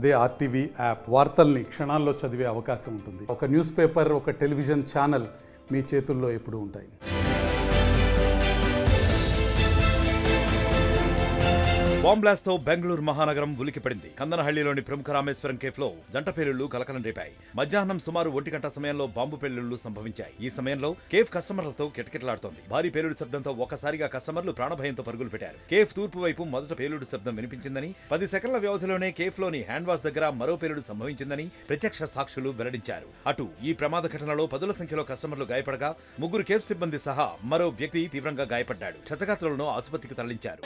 అదే RTV app వార్తల్ని క్షణాల్లో చదివే అవకాశం ఉంటుంది. ఒక న్యూస్ పేపర్, ఒక టెలివిజన్ ఛానల్ మీ చేతుల్లో ఎప్పుడూ ఉంటాయి. బాంబ్ బ్లాస్ట్ తో బెంగళూరు మహానగరం ఉలికిపడింది. కందనహళ్లిలోని ప్రముఖ రామేశ్వరం కేఫ్ లో జంట పేలుళ్లు కలకలం రేపాయి. మధ్యాహ్నం సుమారు 1 గంట సమయంలో బాంబు పేలుళ్లు సంభవించాయి. ఈ సమయంలో కేఫ్ కస్టమర్లతో కిటకిటలాడుతోంది. భారీ పేలుడు శబ్దంతో ఒక్కసారిగా కస్టమర్లు ప్రాణభయంతో పరుగులు పెట్టారు. కేఫ్ తూర్పు వైపు మొదట పేలుడు శబ్దం వినిపించిందని, 10 సెకండ్ల వ్యవధిలోనే కేఫ్ లోని హ్యాండ్ వాష్ దగ్గర మరో పేలుడు సంభవించిందని ప్రత్యక్ష సాక్షులు వెల్లడించారు. అటు ఈ ప్రమాద ఘటనలో పదుల సంఖ్యలో కస్టమర్లు గాయపడగా 3 కేఫ్ సిబ్బంది సహా మరో వ్యక్తి తీవ్రంగా గాయపడ్డాడు. క్షతగాత్రులను ఆసుపత్రికి తరలించారు.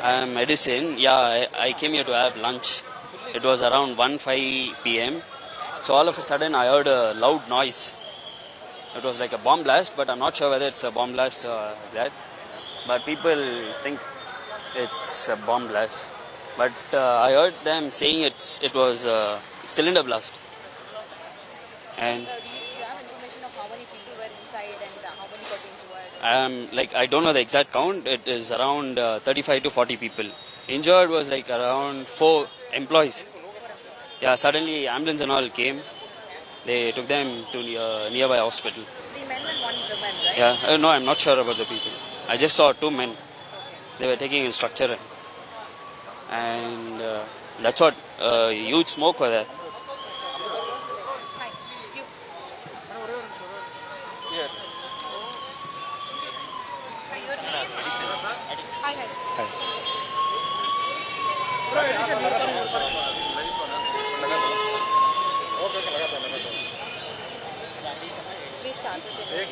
I am Edison. I came here to have lunch. It was around 1:05 p.m. So all of a sudden I heard a loud noise. It was like a bomb blast, but I'm not sure whether it's a bomb blast or that. But people think it's a bomb blast. But I heard them saying it was a cylinder blast. And do you have information of how many people were inside and how many got injured? I don't know the exact count. It is around 35 to 40 people. Injured was like around 4 employees. Yeah, suddenly ambulance and all came. They took them to nearby hospital. 3 men and 1 woman, right? Yeah, no, I'm not sure about the people. I just saw 2 men. They were taking in structure. And that's what, huge smoke was there. Hi. You. Yeah. Hi, your name? Hi. Hi. Please start with the name.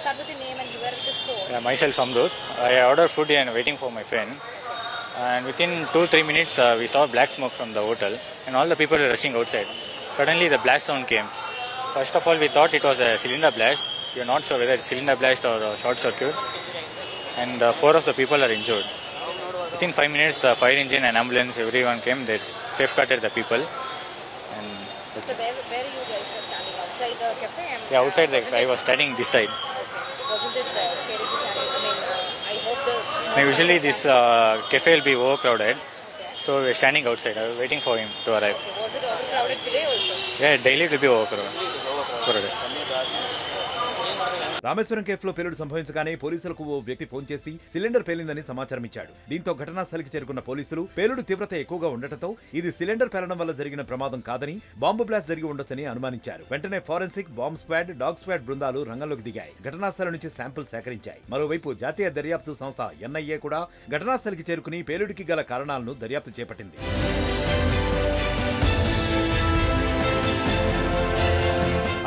Start with the name and you were at the store. Yeah, myself Amrut. I ordered food and waiting for my friend. And within 2-3 minutes, we saw black smoke from the hotel, and all the people were rushing outside. Suddenly, the blast sound came. First of all, we thought it was a cylinder blast. We are not sure whether it's cylinder blast or a short circuit. And 4 of the people are injured. Within 5 minutes, the fire engine and ambulance, everyone came. They safeguarded the people. And that's So where you guys were standing? Outside the cafe? And, yeah, outside I was it, standing this side. okay. Wasn't it scary to stand? I mean, I hope the smoke Now, usually was this standing. cafe will be overcrowded. Okay. So we are standing outside. I was waiting for him to arrive. Okay. Was it overcrowded today also? Yeah, daily it will be overcrowded. Rameswaram cafe లో పేలుడు సంభవించగానే పోలీసులకు ఓ వ్యక్తి phone చేసి cylinder పేలిందని సమాచారం ఇచ్చాడు. దీంతో ఘటనా స్థలికి చేరుకున్న పోలీసులు పేలుడు తీవ్రత ఎక్కువగా ఉండటంతో ఇది సిలిండర్ పేలడం వల్ల జరిగిన ప్రమాదం కాదని, బాంబు బ్లాస్ట్ జరిగి ఉండొచ్చని అనుమానించారు. వెంటనే forensic, bomb squad, dog squad బృందాలు రంగంలోకి దిగాయి. ఘటనా స్థలం నుంచి శాంపుల్ సేకరించాయి. మరోవైపు జాతీయ దర్యాప్తు సంస్థ NIA కూడా ఘటనా స్థలికి చేరుకుని పేలుడికి గల కారణాలను దర్యాప్తు చేపట్టింది.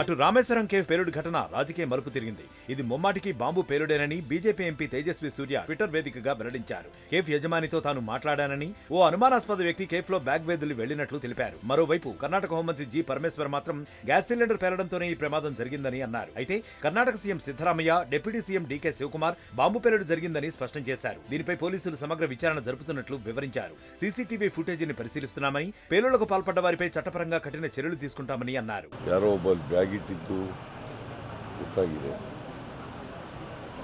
అటు రామేశ్వరం కేఫ్ పేలుడు ఘటన రాజకీయ మలుపు తిరిగింది. ఇది ముమ్మాటికి బాంబు పేలుడేనని బీజేపీ ఎంపీ తేజస్వి సూర్య ట్విట్టర్ వేదికగా వెల్లడించారు. కేఫ్ యజమానితో తాను మాట్లాడానని, ఓ అనుమానాస్పద వ్యక్తి కేఫ్ లో బ్యాగ్ వేదులు వెళ్లినట్లు తెలిపారు. మరోవైపు కర్ణాటక హోంమంత్రి జి పరమేశ్వర్ మాత్రం గ్యాస్ సిలిండర్ పేలడంతోనే ఈ ప్రమాదం జరిగిందని అన్నారు. అయితే Karnataka CM Siddaramaiah, deputy CM DK Shivakumar bomb పేలుడు జరిగిందని స్పష్టం చేశారు. దీనిపై పోలీసులు సమగ్ర విచారణ జరుపుతున్నట్లు వివరించారు. సీసీటీవీ ఫుటేజీని పరిశీలిస్తున్నామని, పేలుళ్లకు పాల్పడ్డ వారిపై చట్టపరంగా కఠిన చర్యలు తీసుకుంటామని అన్నారు. ಇಟ್ಟಿದ್ದು ಗೊತ್ತಾಗಿದೆ.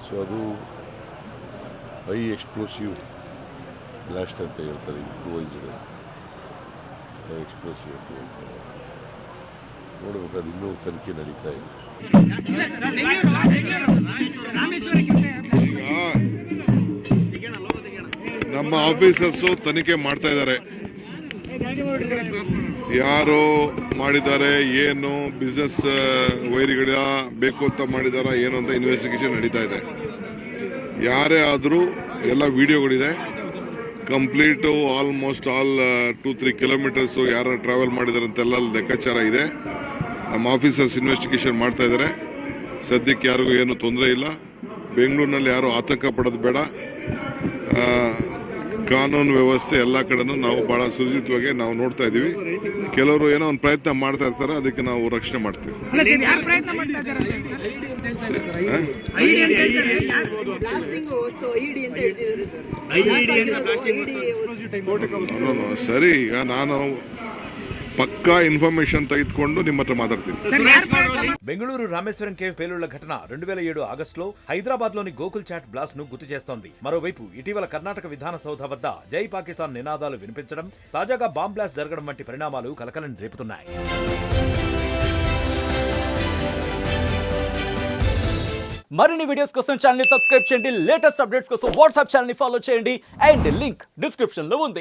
ಸೊ ಅದು ಹೈ ಎಕ್ಸ್ಪ್ಲೋಸಿವ್ ಬ್ಲಾಸ್ಟ್ ಅಂತ ಹೇಳ್ತಾರೆ, ಇಂಪ್ರೂವೈಸ್ಡ್ ಹೈ ಎಕ್ಸ್ಪ್ಲೋಸಿವ್ ಅಂತ ಹೇಳ್ತಾರೆ. ನೋಡಬೇಕಾದ್ರೆ ಇನ್ನೂ ತನಿಖೆ ನಡೀತಾ ಇದೆ. ನಮ್ಮ ಆಫೀಸರ್ಸು ತನಿಖೆ ಮಾಡ್ತಾ ಇದ್ದಾರೆ. ಯಾರು ಮಾಡಿದ್ದಾರೆ, ಏನು ಬಿಸ್ನೆಸ್ ವೈರಿಗಳ ಬೇಕು ಅಂತ ಮಾಡಿದಾರ ಏನು ಅಂತ ಇನ್ವೆಸ್ಟಿಗೇಷನ್ ನಡೀತಾ ಇದೆ. ಯಾರೇ ಆದರೂ ಎಲ್ಲ ವಿಡಿಯೋಗಳಿದೆ. ಕಂಪ್ಲೀಟು ಆಲ್ಮೋಸ್ಟ್ ಆಲ್ 2-3 ಕಿಲೋಮೀಟರ್ಸು ಯಾರು ಟ್ರಾವೆಲ್ ಮಾಡಿದ್ದಾರೆ ಅಂತೆಲ್ಲ ಲೆಕ್ಕಾಚಾರ ಇದೆ. ನಮ್ಮ ಆಫೀಸರ್ಸ್ ಇನ್ವೆಸ್ಟಿಗೇಷನ್ ಮಾಡ್ತಾ ಇದ್ದಾರೆ. ಸದ್ಯಕ್ಕೆ ಯಾರಿಗೂ ಏನು ತೊಂದರೆ ಇಲ್ಲ. ಬೆಂಗಳೂರಿನಲ್ಲಿ ಯಾರು ಆತಂಕ ಪಡೋದು ಬೇಡ. ಕಾನೂನು ವ್ಯವಸ್ಥೆ ಎಲ್ಲ ಕಡೆನೂ ನಾವು ಬಹಳ ಸುರಕ್ಷಿತವಾಗಿ ನಾವು ನೋಡ್ತಾ ಇದೀವಿ. ಕೆಲವರು ಏನೋ ಒಂದು ಪ್ರಯತ್ನ ಮಾಡ್ತಾ ಇರ್ತಾರೆ, ಅದಕ್ಕೆ ನಾವು ರಕ್ಷಣೆ ಮಾಡ್ತೀವಿ. ಸರಿ, ಈಗ ನಾನು ಪಕ್ಕಾ ಇನ್ಫಾರ್ಮೇಶನ್ ತೆಗೆದುಕೊಂಡು ನಿಮ್ಮ ಹತ್ರ ಮಾತಾಡ್ತೀನಿ. బెంగళూరు రామేశ్వరం కేవ్ పేలుళ్ల ఘటన 2007 ఆగస్టులో హైదరాబాద్ లోని గోకుల్ చాట్ బ్లాస్ట్ ను గుర్తు చేస్తోంది. మరోవైపు ఇటీవల కర్ణాటక విధాన సౌధ వద్ద జై పాకిస్తాన్ నినాదాలు వినిపించడం, తాజాగా బాంబ్ బ్లాస్ట్ జరగడం వంటి పరిణామాలు కలకలం రేపుతున్నాయి. మరిన్ని వీడియోస్ కోసం ఛానల్ ని సబ్స్క్రైబ్ చేయండి. లేటెస్ట్ అప్డేట్స్ కోసం వాట్సాప్ ఛానల్ ని ఫాలో చేయండి. అండ్ లింక్ డిస్క్రిప్షన్ లో ఉంది.